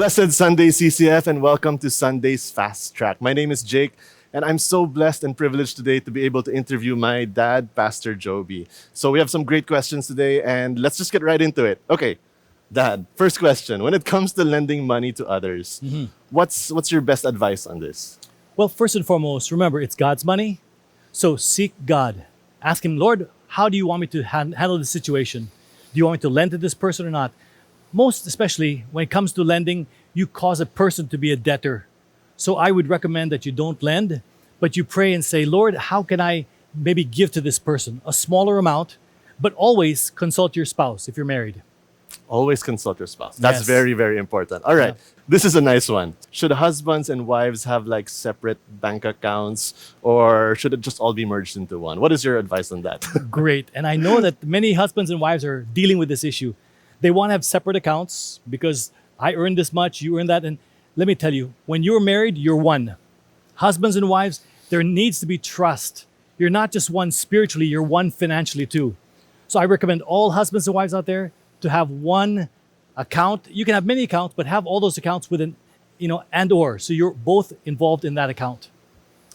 Blessed Sunday, CCF, and welcome to Sunday's Fast Track. My name is Jake, and I'm so blessed and privileged today to be able to interview my dad, Pastor Joby. So we have some great questions today, and let's just get right into it. Okay, Dad, first question. When it comes to lending money to others, what's your best advice on this? Well, first and foremost, remember, it's God's money. So seek God. Ask Him, Lord, how do you want me to handle this situation? Do you want me to lend to this person or not? Most especially when it comes to lending, you cause a person to be a debtor. So I would recommend that you don't lend, but you pray and say, Lord, how can I maybe give to this person? A smaller amount, but always consult your spouse if you're married. Always consult your spouse. That's Yes. very, very important. All right, Yeah. this is a nice one. Should husbands and wives have like separate bank accounts, or should it just all be merged into one? What is your advice on that? Great. And I know that many husbands and wives are dealing with this issue. They want to have separate accounts because I earn this much, you earn that. And let me tell you, when you're married, you're one. Husbands and wives, there needs to be trust. You're not just one spiritually, you're one financially too. So I recommend all husbands and wives out there to have one account. You can have many accounts, but have all those accounts with an, and or. So you're both involved in that account.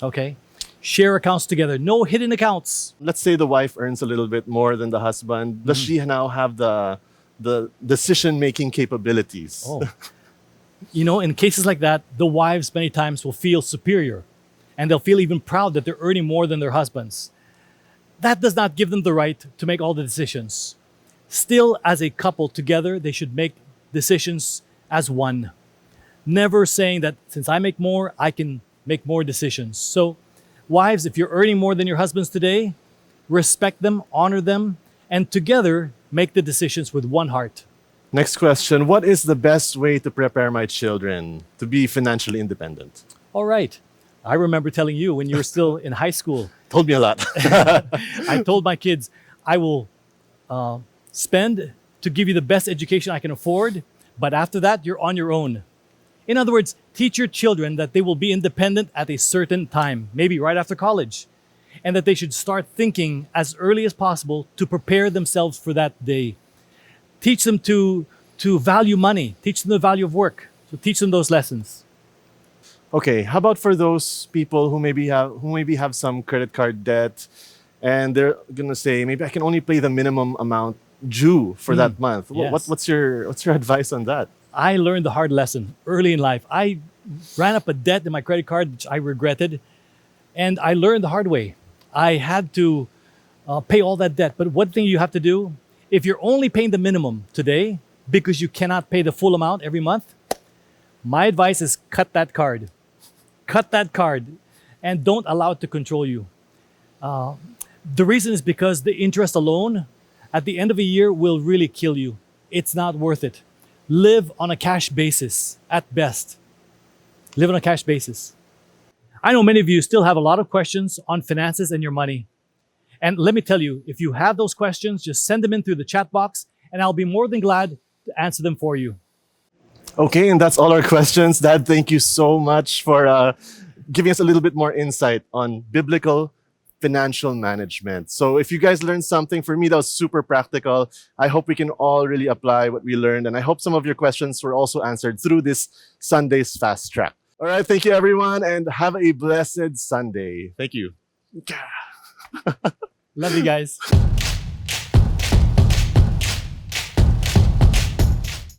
Okay? Share accounts together. No hidden accounts. Let's say the wife earns a little bit more than the husband. Does she now have the decision-making capabilities? Oh. In cases like that, the wives many times will feel superior and they'll feel even proud that they're earning more than their husbands. That does not give them the right to make all the decisions. Still, as a couple together, they should make decisions as one. Never saying that since I make more, I can make more decisions. So, wives, if you're earning more than your husbands today, respect them, honor them, and together make the decisions with one heart. Next question. What is the best way to prepare my children to be financially independent? All right. I remember telling you when you were still in high school, Told me a lot. I told my kids, I will spend to give you the best education I can afford, but after that, you're on your own. In other words, teach your children that they will be independent at a certain time, maybe right after college, and that they should start thinking as early as possible to prepare themselves for that day. Teach them to value money, teach them the value of work. So teach them those lessons. Okay, how about for those people who maybe have some credit card debt and they're gonna say, maybe I can only pay the minimum amount due for that month. Yes. What's your advice on that? I learned the hard lesson early in life. I ran up a debt in my credit card, which I regretted, and I learned the hard way. I had to pay all that debt. But one thing you have to do, if you're only paying the minimum today because you cannot pay the full amount every month, my advice is cut that card. Cut that card and don't allow it to control you. The reason is because the interest alone at the end of a year will really kill you. It's not worth it. Live on a cash basis at best. Live on a cash basis. I know many of you still have a lot of questions on finances and your money. And let me tell you, if you have those questions, just send them in through the chat box and I'll be more than glad to answer them for you. Okay, and that's all our questions. Dad, thank you so much for giving us a little bit more insight on biblical financial management. So if you guys learned something, for me, that was super practical. I hope we can all really apply what we learned. And I hope some of your questions were also answered through this Sunday's Fast Track. All right, thank you, everyone, and have a blessed Sunday. Thank you. Love you guys.